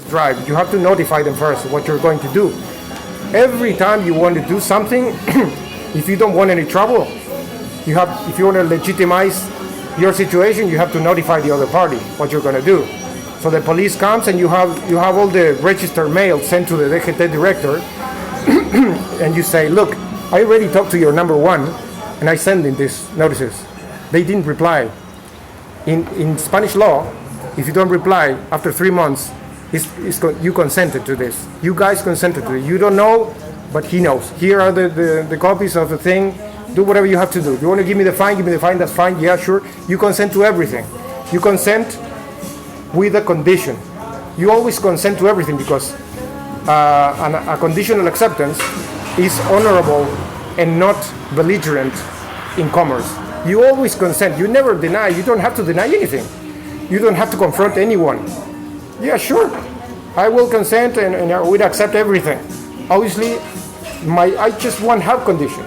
drive. You have to notify them first what you're going to do. Every time you want to do something, if you don't want any trouble, if you want to legitimize your situation, you have to notify the other party what you're going to do. So the police comes and you have all the registered mail sent to the DGT director, and you say, look, I already talked to your number one, and I sent in these notices. They didn't reply. In Spanish law, if you don't reply after 3 months, you consented to this. You guys consented to it. You don't know, but he knows. Here are the copies of the thing. Do whatever you have to do. You want to give me the fine, that's fine. Yeah, sure. You consent to everything. You consent with a condition. You always consent to everything because a conditional acceptance is honorable and not belligerent in commerce. You always consent. You never deny. You don't have to deny anything. You don't have to confront anyone. Yeah, sure. I will consent and I will accept everything. Obviously, I just one have condition.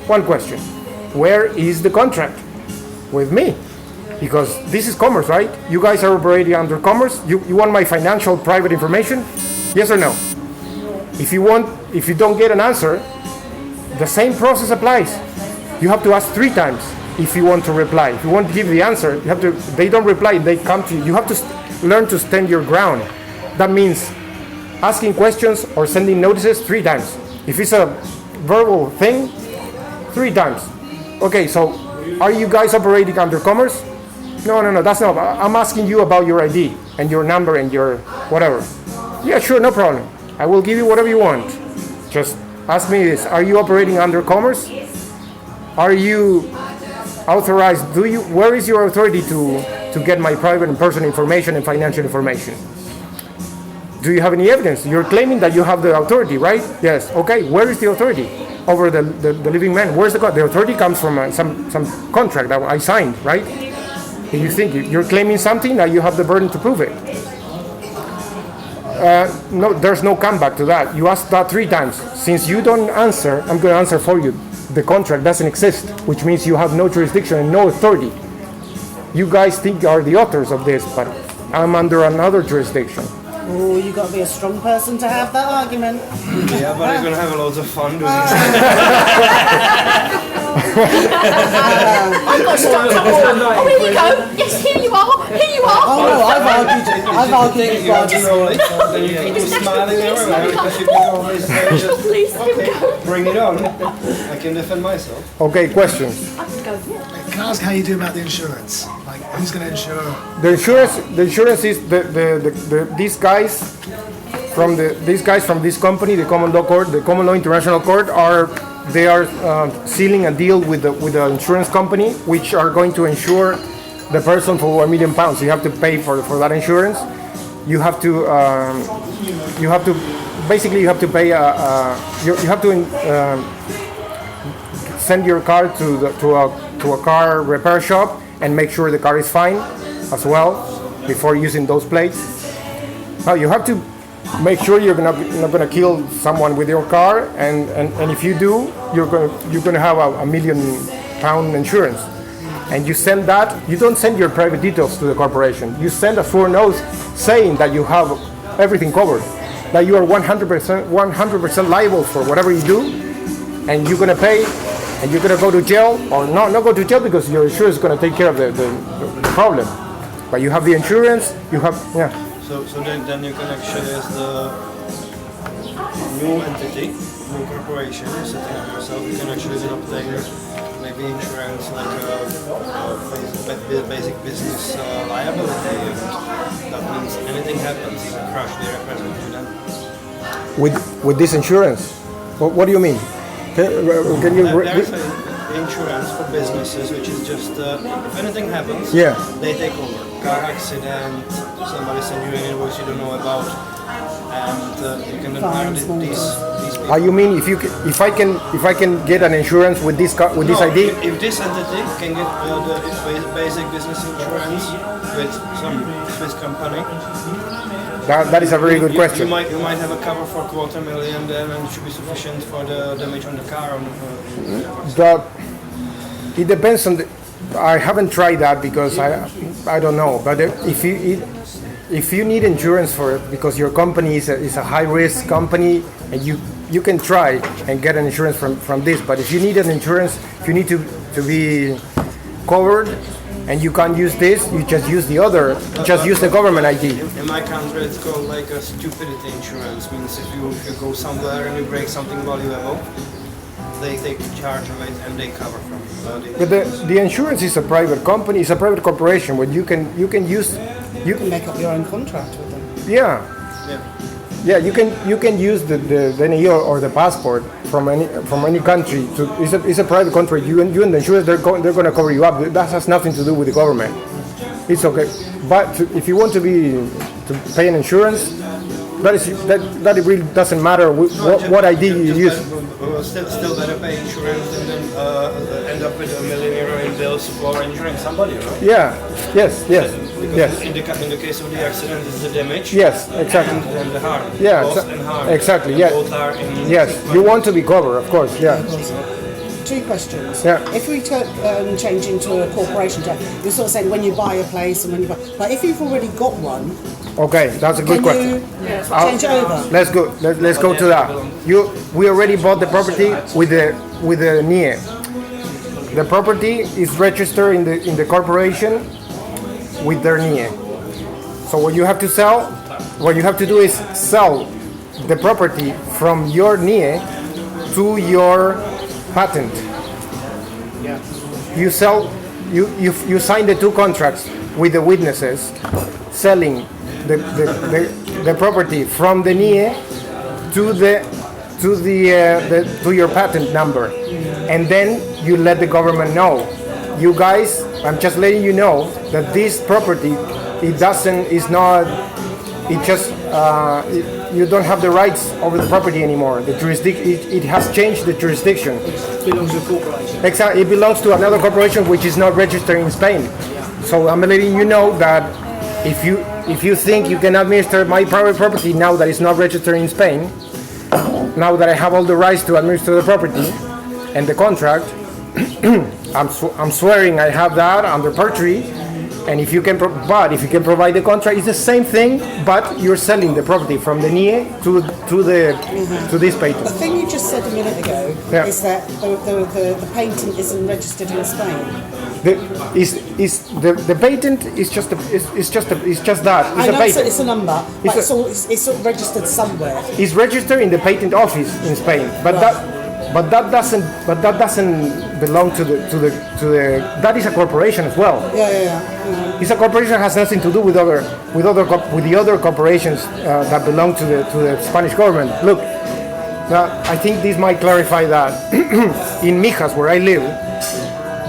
One question. Where is the contract? With me. Because this is commerce, right? You guys are operating under commerce. You want my financial private information? Yes or no? If you don't get an answer, the same process applies. You have to ask 3 times if you want to reply. If you want to give the answer, they don't reply, they come to you. You have to learn to stand your ground. That means asking questions or sending notices 3 times. If it's a verbal thing, 3 times. Okay, so are you guys operating under commerce? No, that's not. I'm asking you about your ID and your number and your whatever. Yeah, sure, no problem. I will give you whatever you want. Just ask me this. Are you operating under commerce? Are you authorized? Where is your authority to get my private and personal information and financial information? Do you have any evidence? You're claiming that you have the authority, right? Yes. Okay, where is the authority over the living man? Where's the authority comes from some contract that I signed, right? And you think you're claiming something, that you have the burden to prove it. No, there's no comeback to that. You asked that 3 times. Since you don't answer, I'm going to answer for you. The contract doesn't exist, which means you have no jurisdiction and no authority. You guys think you are the authors of this, but I'm under another jurisdiction. Oh, you got to be a strong person to have that argument. Yeah, but you're going to have loads of fun doing it. I've got stuck up all. Oh, here you go. Yes, here you are. Here you are. Oh no, I've argued. You have to roll it, then you can go smiling everywhere because you can always say, Please, here we go. bring it on. I can defend myself. Okay, questions. I can go, yeah. Can I ask how you do about the insurance? Like, who's going to insure? The insurance is these guys from this company, the Common Law Court, the Common Law International Court, are sealing a deal with the insurance company, which are going to insure the person for £1 million. You have to pay for that insurance. You have to pay. You have to send your car to a car repair shop and make sure the car is fine as well before using those plates. Now you have to make sure you're not gonna kill someone with your car, and if you do, you're gonna have a £1 million insurance. And you send that. You don't send your private details to the corporation. You send a sworn oath saying that you have everything covered, that you are 100% liable for whatever you do, and you're gonna pay, and you're gonna go to jail, or not go to jail because your insurance is gonna take care of the problem. But you have the insurance. You have So then you can actually, as the new entity, new corporation, you're setting up yourself, you can actually then obtain maybe insurance like basic business liability, and that means anything happens, even crash, they represent you then. with this insurance. What do you mean? Can you? There is insurance for businesses, which is just if anything happens, they take over. Car accident, somebody send you an invoice you don't know about, and you can then hire these people. You mean if I can get an insurance with this ID? If this entity can get the basic business insurance with some Swiss company. That is a very good question. You might have a cover for $250,000 then, and it should be sufficient for the damage on the car. It depends on I haven't tried that because I don't know. But if you need insurance for it because your company is a high risk company, and you can try and get an insurance from this. But if you need an insurance, if you need to be covered, and you can't use this, you just use the other. Just use the government ID. In my country, it's called like a stupidity insurance. Means if you go somewhere and you break something valuable, they charge of it and they cover from it. But the insurance is a private company. It's a private corporation. When you can use You can make up your own contract with them. yeah. Yeah, you can use the NIO or the passport from any country. It's a private country. You and the insurance, they're going to cover you up. That has nothing to do with the government. It's okay. But if you want to pay an insurance, that it really doesn't matter what ID you use. Still better pay insurance than end up with €1 million in bills for insuring somebody, right? Yeah. Yes. Because in the case of the accident, it's the damage. Yes, exactly. And the harm. Yeah, Loss and harm. exactly. And Yeah. both are in Yes, you want to be covered, of course. Yeah. 2 questions. Yeah. If we change into a corporation, you're sort of saying when you buy a place and when you buy, but if you've already got one, Okay, that's a good can question. you change it over? Let's go to that. We already bought the property with the NIE. The property is registered in the corporation with their NIE. So what you have to do is sell the property from your NIE to your patent. You sign the 2 contracts with the witnesses, selling the property from the NIE to your patent number, and then you let the government know. You guys, I'm just letting you know that this property, you don't have the rights over the property anymore. The it has changed the jurisdiction. It belongs to a corporation. Exactly, it belongs to another corporation which is not registered in Spain. So I'm letting you know that if you think you can administer my private property now that it's not registered in Spain, now that I have all the rights to administer the property and the contract, I'm swearing I have that under perjury. And if you can provide the contract, it's the same thing, but you're selling the property from the NIE to this patent. The thing you just said a minute ago is that the patent isn't registered in Spain. The patent is just that. I know it's a number, but it's registered somewhere. It's registered in the patent office in Spain, but that doesn't belong to the. That is a corporation as well. Yeah. It's a corporation that has nothing to do with the other corporations that belong to the Spanish government. Look, I think this might clarify that. In Mijas, where I live,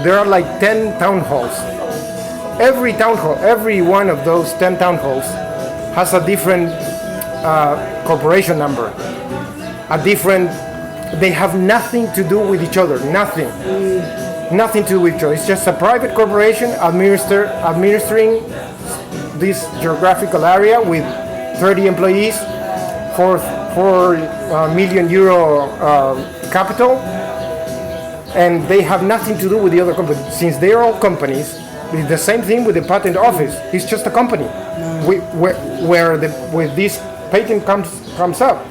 there are like 10 town halls. Every town hall, every one of those 10 town halls has a different corporation number, they have nothing to do with each other, nothing to do with each other. It's just a private corporation administering this geographical area with 30 employees, 4 million euro capital, and they have nothing to do with the other companies. Since they're all companies, it's the same thing with the patent office. It's just a company where this patent comes up.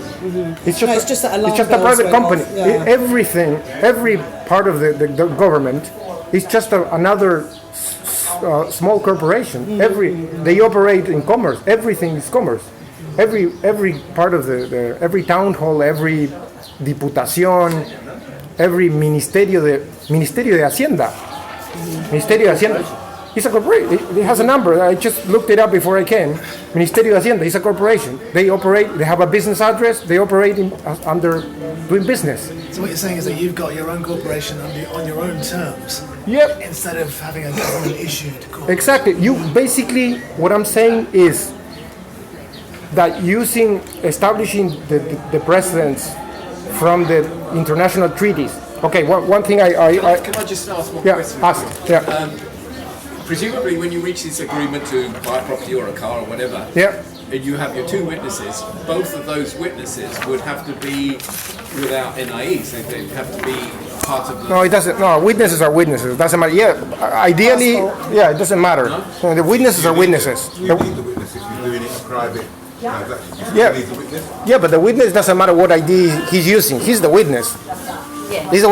It's just a private company. Every part of the government is just another small corporation. They operate in commerce. Everything is commerce. Every part of every town hall, every diputación, every Ministerio de Hacienda. It's a corporation. It has a number. I just looked it up before I came. Ministerio de Hacienda is a corporation. They operate. They have a business address. They operate under doing business. So what you're saying is that you've got your own corporation on your own terms. Yep. Instead of having a government-issued corporation. Exactly. What I'm saying is that establishing the precedents from the international treaties. Okay. One thing Can I just ask one question? Ask. Yeah. Presumably, when you reach this agreement to buy a property or a car or whatever, and you have your 2 witnesses, both of those witnesses would have to be without NIEs. They'd have to be part of the... No, it doesn't. No, witnesses are witnesses. It doesn't matter. Yeah, ideally, it doesn't matter. The witnesses are witnesses. You need the witnesses who's doing it private transaction. You still Yeah. need the witness. Yeah, but the witness doesn't matter what ID he's using. He's the witness. Yeah. He's the